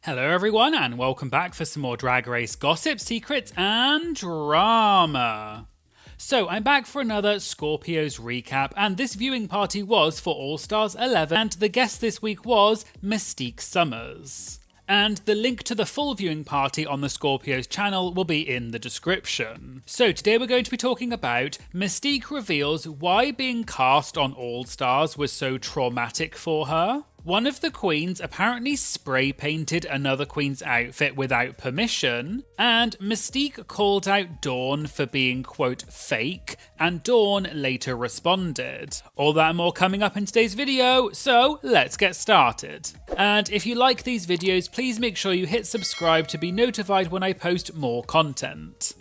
Hello everyone and welcome back for some more Drag Race gossip, secrets and drama. So I'm back for another Scorpio's recap, and this viewing party was for All Stars 11 and the guest this week was Mystique Summers. And the link to the full viewing party on the Scorpio's channel will be in the description. So today we're going to be talking about Mystique reveals why being cast on All Stars was so traumatic for her. One of the queens apparently spray painted another queen's outfit without permission, and Mystique called out Dawn for being, quote, fake, and Dawn later responded. All that and more coming up in today's video, so let's get started. And if you like these videos, please make sure you hit subscribe to be notified when I post more content.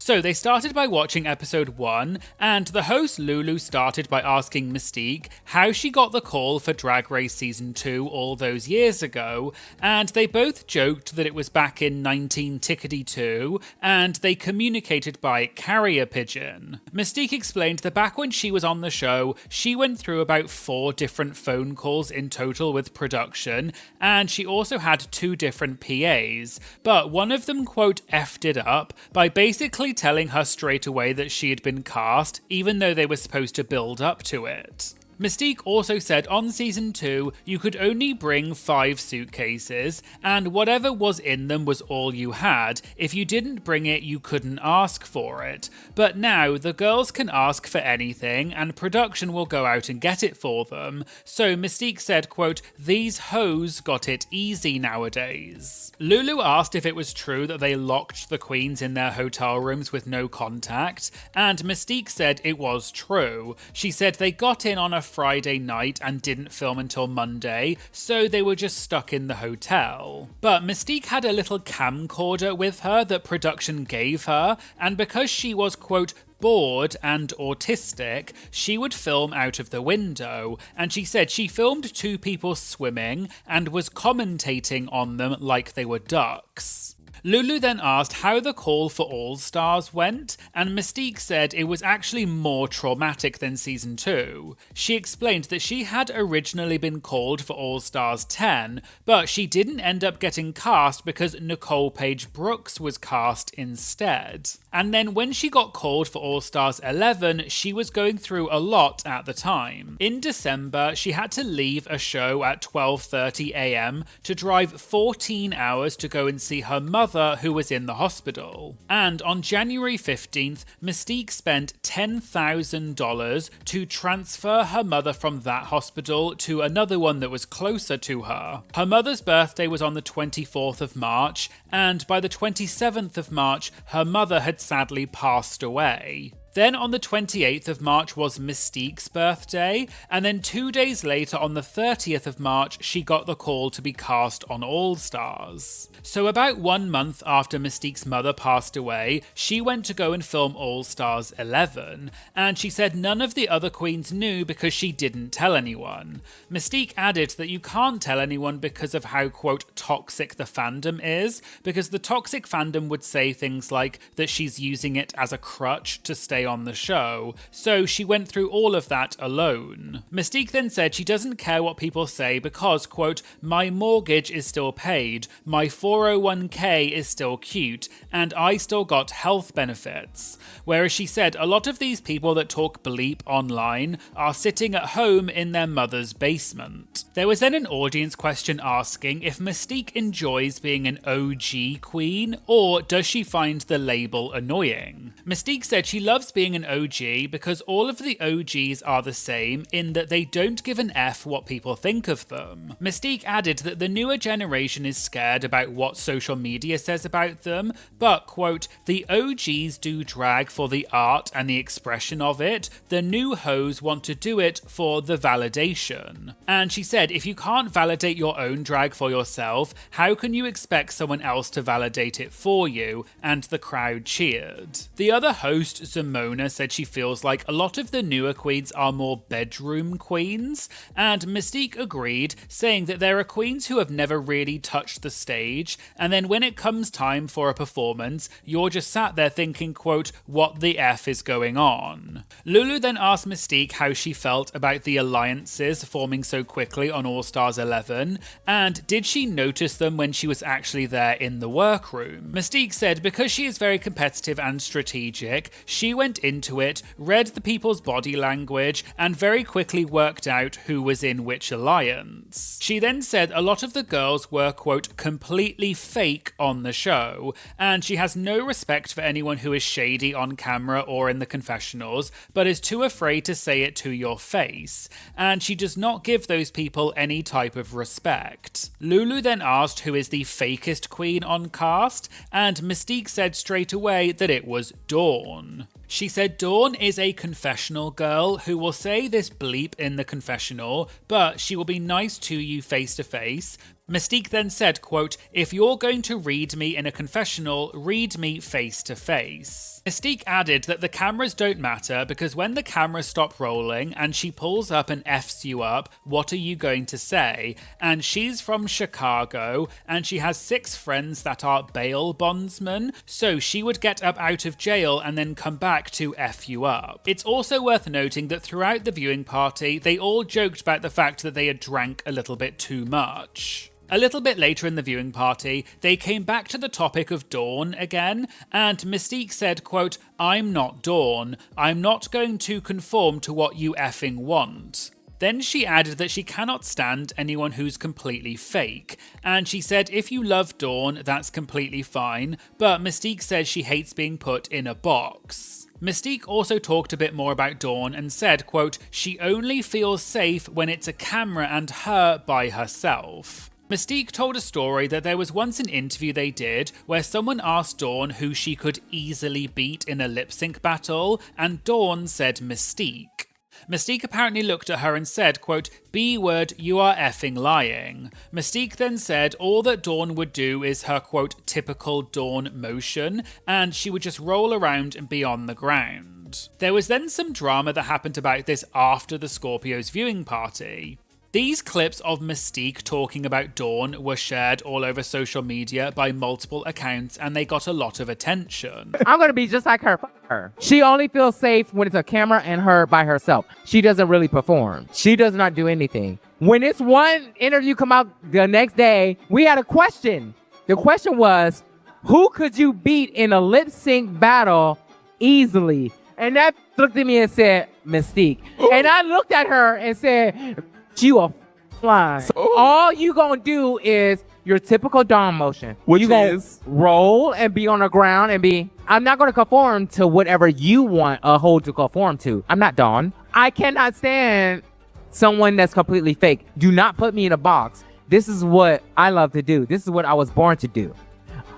So they started by watching episode 1, and the host Lulu started by asking Mystique how she got the call for Drag Race Season 2 all those years ago, and they both joked that it was back in 19-2, and they communicated by carrier pigeon. Mystique explained that back when she was on the show, she went through about 4 different phone calls in total with production, and she also had 2 different PAs, but one of them, quote, effed it up by basically telling her straight away that she had been cast, even though they were supposed to build up to it. Mystique also said on Season 2, you could only bring 5 suitcases, and whatever was in them was all you had. If you didn't bring it, you couldn't ask for it. But now, the girls can ask for anything, and production will go out and get it for them. So Mystique said, quote, these hoes got it easy nowadays. Lulu asked if it was true that they locked the queens in their hotel rooms with no contact, and Mystique said it was true. She said they got in on a Friday night and didn't film until Monday, so they were just stuck in the hotel. But Mystique had a little camcorder with her that production gave her, and because she was, quote, bored and autistic, she would film out of the window, and she said she filmed 2 people swimming and was commentating on them like they were ducks. Lulu then asked how the call for All Stars went, and Mystique said it was actually more traumatic than Season 2. She explained that she had originally been called for All Stars 10, but she didn't end up getting cast because Nicole Paige Brooks was cast instead. And then when she got called for All Stars 11, she was going through a lot at the time. In December, she had to leave a show at 12:30 AM to drive 14 hours to go and see her mother, who was in the hospital. And on January 15th, Mystique spent $10,000 to transfer her mother from that hospital to another one that was closer to her. Her mother's birthday was on the 24th of March, and by the 27th of March, her mother had sadly passed away. Then on the 28th of March was Mystique's birthday, and then 2 days later on the 30th of March, she got the call to be cast on All Stars. So about 1 month after Mystique's mother passed away, she went to go and film All Stars 11, and she said none of the other queens knew because she didn't tell anyone. Mystique added that you can't tell anyone because of how, quote, toxic the fandom is, because the toxic fandom would say things like that she's using it as a crutch to stay on the show, so she went through all of that alone. Mystique then said she doesn't care what people say because, quote, my mortgage is still paid, my 401k is still cute, and I still got health benefits. Whereas she said a lot of these people that talk bleep online are sitting at home in their mother's basement. There was then an audience question asking if Mystique enjoys being an OG queen, or does she find the label annoying? Mystique said she loves being an OG because all of the OGs are the same in that they don't give an F what people think of them. Mystique added that the newer generation is scared about what social media says about them, but, quote, the OGs do drag for the art and the expression of it, the new hoes want to do it for the validation. And she said if you can't validate your own drag for yourself, how can you expect someone else to validate it for you? And the crowd cheered. The other host, Zemo, Mona said she feels like a lot of the newer queens are more bedroom queens, and Mystique agreed, saying that there are queens who have never really touched the stage, and then when it comes time for a performance, you're just sat there thinking, quote, what the F is going on? Lulu then asked Mystique how she felt about the alliances forming so quickly on All Stars 11, and did she notice them when she was actually there in the workroom? Mystique said because she is very competitive and strategic, she went into it, read the people's body language, and very quickly worked out who was in which alliance. She then said a lot of the girls were, quote, completely fake on the show, and she has no respect for anyone who is shady on camera or in the confessionals, but is too afraid to say it to your face, and she does not give those people any type of respect. Lulu then asked who is the fakest queen on cast, and Mystique said straight away that it was Dawn. She said Dawn is a confessional girl who will say this bleep in the confessional, but she will be nice to you face to face. Mystique then said, quote, if you're going to read me in a confessional, read me face to face. Mystique added that the cameras don't matter because when the cameras stop rolling and she pulls up and F's you up, what are you going to say? And she's from Chicago and she has 6 friends that are bail bondsmen, so she would get up out of jail and then come back to F you up. It's also worth noting that throughout the viewing party, they all joked about the fact that they had drank a little bit too much. A little bit later in the viewing party, they came back to the topic of Dawn again, and Mystique said, quote, I'm not Dawn. I'm not going to conform to what you effing want. Then she added that she cannot stand anyone who's completely fake, and she said if you love Dawn, that's completely fine, but Mystique says she hates being put in a box. Mystique also talked a bit more about Dawn and said, quote, she only feels safe when it's a camera and her by herself. Mystique told a story that there was once an interview they did where someone asked Dawn who she could easily beat in a lip sync battle, and Dawn said Mystique. Mystique apparently looked at her and said, quote, B-word, you are effing lying. Mystique then said all that Dawn would do is her, quote, typical Dawn motion, and she would just roll around and be on the ground. There was then some drama that happened about this after the Scorpios viewing party. These clips of Mystique talking about Dawn were shared all over social media by multiple accounts and they got a lot of attention. I'm gonna be just like her. Fuck her. She only feels safe when it's a camera and her by herself. She doesn't really perform. She does not do anything. When this one interview come out the next day, we had a question. The question was, who could you beat in a lip sync battle easily? And that looked at me and said, Mystique. And I looked at her and said, you a fly. So, all you gonna do is your typical Dawn motion. Which you gonna is roll and be on the ground and be, I'm not gonna conform to whatever you want a hoe to conform to. I'm not Dawn. I cannot stand someone that's completely fake. Do not put me in a box. This is what I love to do. This is what I was born to do.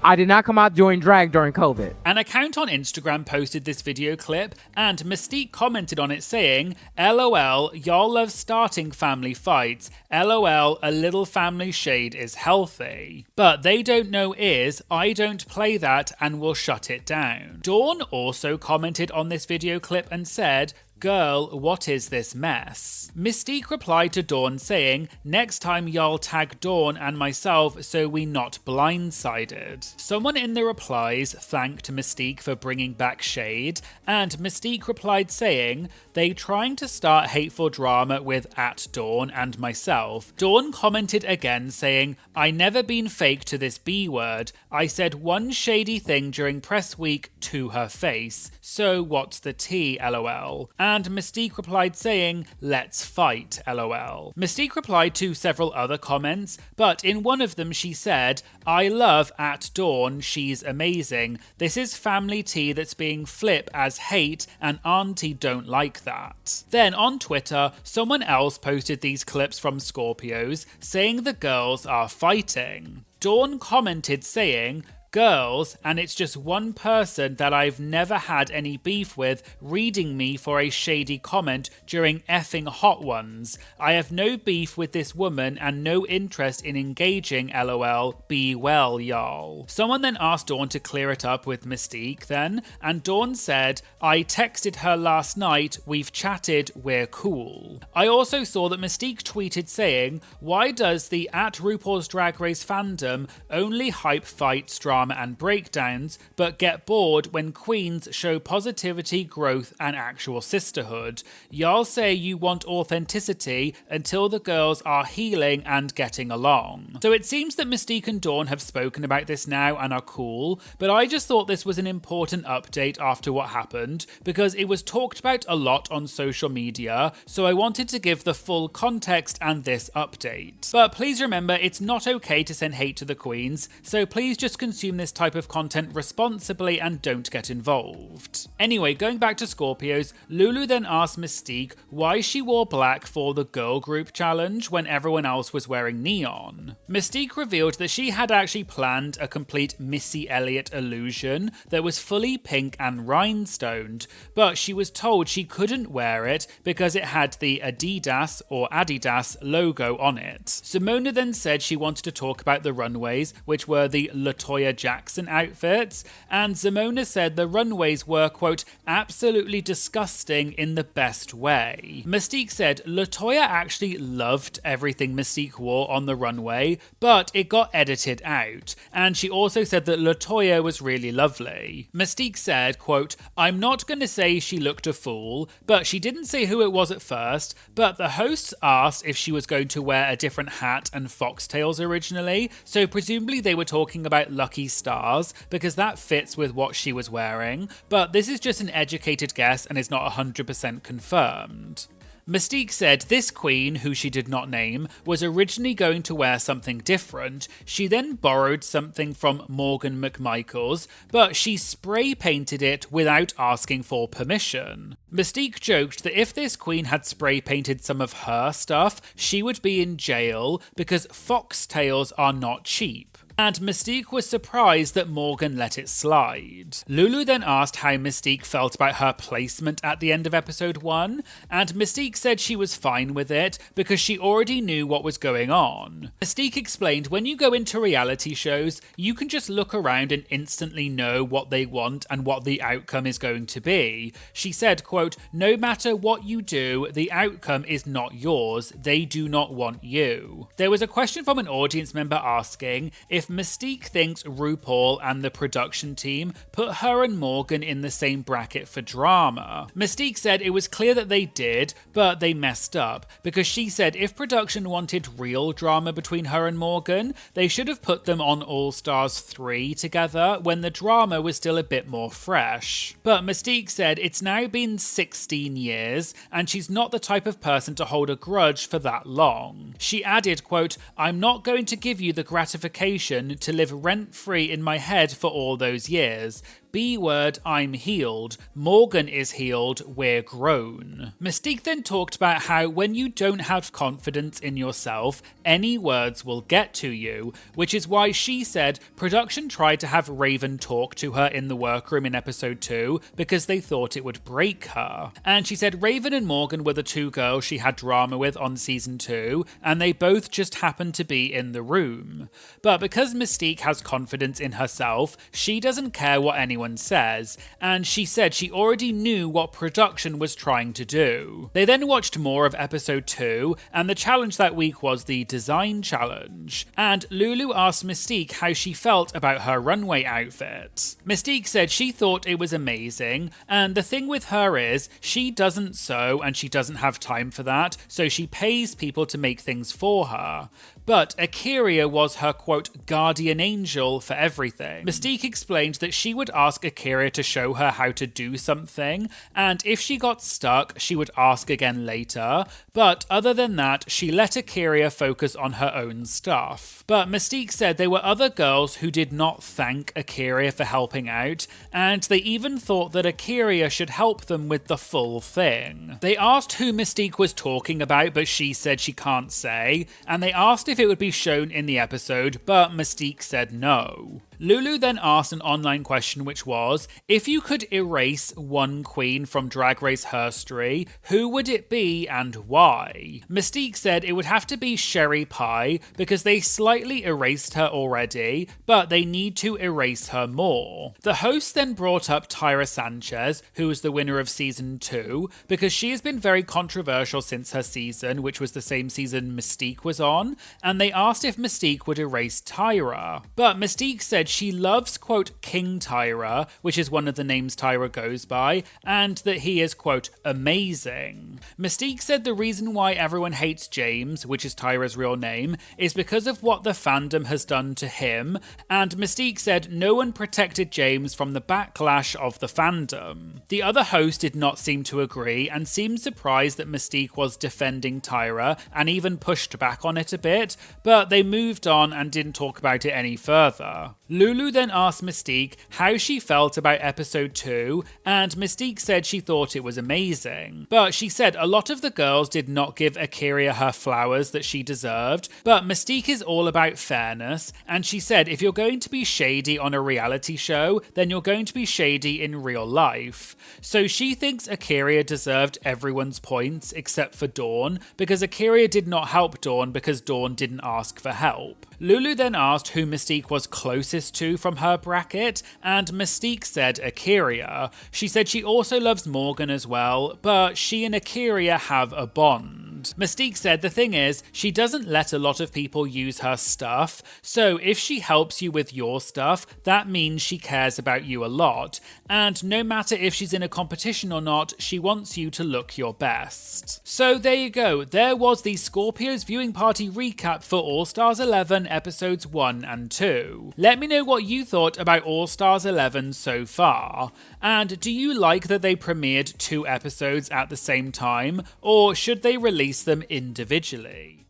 I did not come out during drag during COVID. An account on Instagram posted this video clip, and Mystique commented on it saying, LOL, y'all love starting family fights. LOL, a little family shade is healthy. But they don't know is, I don't play that and will shut it down. Dawn also commented on this video clip and said, girl, what is this mess? Mystique replied to Dawn saying, next time y'all tag Dawn and myself so we not blindsided. Someone in the replies thanked Mystique for bringing back shade, and Mystique replied saying, they trying to start hateful drama with @Dawn and myself. Dawn commented again saying, I never been fake to this B word. I said one shady thing during press week to her face. So what's the tea, lol? And Mystique replied saying, let's fight, lol. Mystique replied to several other comments, but in one of them she said, I love @Dawn, she's amazing. This is family tea that's being flip as hate and auntie don't like that. Then on Twitter, someone else posted these clips from Scorpios saying the girls are fighting. Dawn commented saying, Girls, and it's just one person that I've never had any beef with reading me for a shady comment during effing Hot Ones. I have no beef with this woman and no interest in engaging, lol. Be well, y'all. Someone then asked Dawn to clear it up with Mystique then, and Dawn said, I texted her last night, we've chatted, we're cool. I also saw that Mystique tweeted saying, why does the @RuPaul's Drag Race fandom only hype fights, drama and breakdowns, but get bored when queens show positivity, growth and actual sisterhood? Y'all say you want authenticity until the girls are healing and getting along. So it seems that Mystique and Dawn have spoken about this now and are cool, but I just thought this was an important update after what happened because it was talked about a lot on social media, so I wanted to give the full context and this update. But please remember, it's not okay to send hate to the queens, so please just consume this type of content responsibly and don't get involved. Anyway, going back to Scorpios, Lulu then asked Mystique why she wore black for the girl group challenge when everyone else was wearing neon. Mystique revealed that she had actually planned a complete Missy Elliott illusion that was fully pink and rhinestoned, but she was told she couldn't wear it because it had the Adidas or Adidas logo on it. Simona then said she wanted to talk about the runways, which were the LaToya Jackson outfits, and Simona said the runways were, quote, absolutely disgusting in the best way. Mystique said LaToya actually loved everything Mystique wore on the runway, but it got edited out, and she also said that LaToya was really lovely. Mystique said, quote, I'm not going to say she looked a fool, but she didn't say who it was at first, but the hosts asked if she was going to wear a different hat and foxtails originally, so presumably they were talking about Lucky Stars, because that fits with what she was wearing, but this is just an educated guess and is not 100% confirmed. Mystique said this queen, who she did not name, was originally going to wear something different. She then borrowed something from Morgan McMichaels, but she spray painted it without asking for permission. Mystique joked that if this queen had spray painted some of her stuff, she would be in jail because foxtails are not cheap. And Mystique was surprised that Morgan let it slide. Lulu then asked how Mystique felt about her placement at the end of episode 1, and Mystique said she was fine with it because she already knew what was going on. Mystique explained when you go into reality shows, you can just look around and instantly know what they want and what the outcome is going to be. She said, quote, no matter what you do, the outcome is not yours. They do not want you. There was a question from an audience member asking if Mystique thinks RuPaul and the production team put her and Morgan in the same bracket for drama. Mystique said it was clear that they did, but they messed up, because she said if production wanted real drama between her and Morgan, they should have put them on All Stars 3 together when the drama was still a bit more fresh. But Mystique said it's now been 16 years, and she's not the type of person to hold a grudge for that long. She added, quote, I'm not going to give you the gratification to live rent-free in my head for all those years. B-word, I'm healed. Morgan is healed, we're grown. Mystique then talked about how when you don't have confidence in yourself, any words will get to you, which is why she said production tried to have Raven talk to her in the workroom in episode 2 because they thought it would break her. And she said Raven and Morgan were the two girls she had drama with on season 2, and they both just happened to be in the room. But because Mystique has confidence in herself, she doesn't care what anyone says, and she said she already knew what production was trying to do. They then watched more of episode 2, and the challenge that week was the design challenge, and Lulu asked Mystique how she felt about her runway outfit. Mystique said she thought it was amazing, and the thing with her is she doesn't sew and she doesn't have time for that, so she pays people to make things for her. But Akira was her, quote, guardian angel for everything. Mystique explained that she would ask Akira to show her how to do something, and if she got stuck, she would ask again later, but other than that, she let Akira focus on her own stuff. But Mystique said there were other girls who did not thank Akira for helping out, and they even thought that Akira should help them with the full thing. They asked who Mystique was talking about, but she said she can't say, and they asked if it would be shown in the episode, but Mystique said no. Lulu then asked an online question which was, if you could erase one queen from Drag Race history, who would it be and why? Mystique said it would have to be Sherry Pie because they slightly erased her already, but they need to erase her more. The host then brought up Tyra Sanchez, who was the winner of season 2, because she has been very controversial since her season, which was the same season Mystique was on, and they asked if Mystique would erase Tyra. But Mystique said she loves, quote, King Tyra, which is one of the names Tyra goes by, and that he is, quote, amazing. Mystique said the reason why everyone hates James, which is Tyra's real name, is because of what the fandom has done to him, and Mystique said no one protected James from the backlash of the fandom. The other host did not seem to agree and seemed surprised that Mystique was defending Tyra and even pushed back on it a bit, but they moved on and didn't talk about it any further. Lulu then asked Mystique how she felt about episode 2, and Mystique said she thought it was amazing. But she said a lot of the girls did not give A'keria her flowers that she deserved, but Mystique is all about fairness, and she said if you're going to be shady on a reality show, then you're going to be shady in real life. So she thinks A'keria deserved everyone's points except for Dawn, because A'keria did not help Dawn because Dawn didn't ask for help. Lulu then asked who Mystique was closest to from her bracket, and Mystique said A'keria. She said she also loves Morgan as well, but she and A'keria have a bond. Mystique said the thing is, she doesn't let a lot of people use her stuff, so if she helps you with your stuff, that means she cares about you a lot, and no matter if she's in a competition or not, she wants you to look your best. So there you go, there was the Scorpio's viewing party recap for All Stars 11 episodes 1 and 2. Let me know what you thought about All Stars 11 so far, and do you like that they premiered 2 episodes at the same time, or should they release them individually?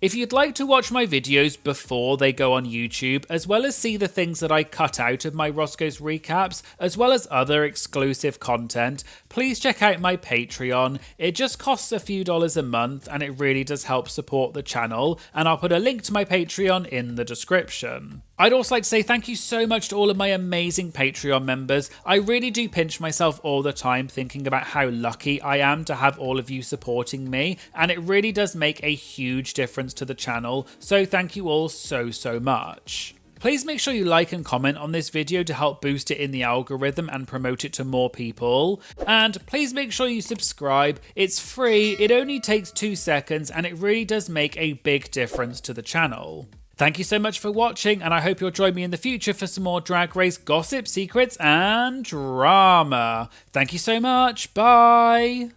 If you'd like to watch my videos before they go on YouTube, as well as see the things that I cut out of my Roscoe's recaps, as well as other exclusive content, please check out my Patreon. It just costs a few dollars a month and it really does help support the channel, and I'll put a link to my Patreon in the description. I'd also like to say thank you so much to all of my amazing Patreon members. I really do pinch myself all the time thinking about how lucky I am to have all of you supporting me, and it really does make a huge difference to the channel, so thank you all so much. Please make sure you like and comment on this video to help boost it in the algorithm and promote it to more people. And please make sure you subscribe. It's free, it only takes 2 seconds, and it really does make a big difference to the channel. Thank you so much for watching, and I hope you'll join me in the future for some more Drag Race gossip, secrets, and drama. Thank you so much. Bye.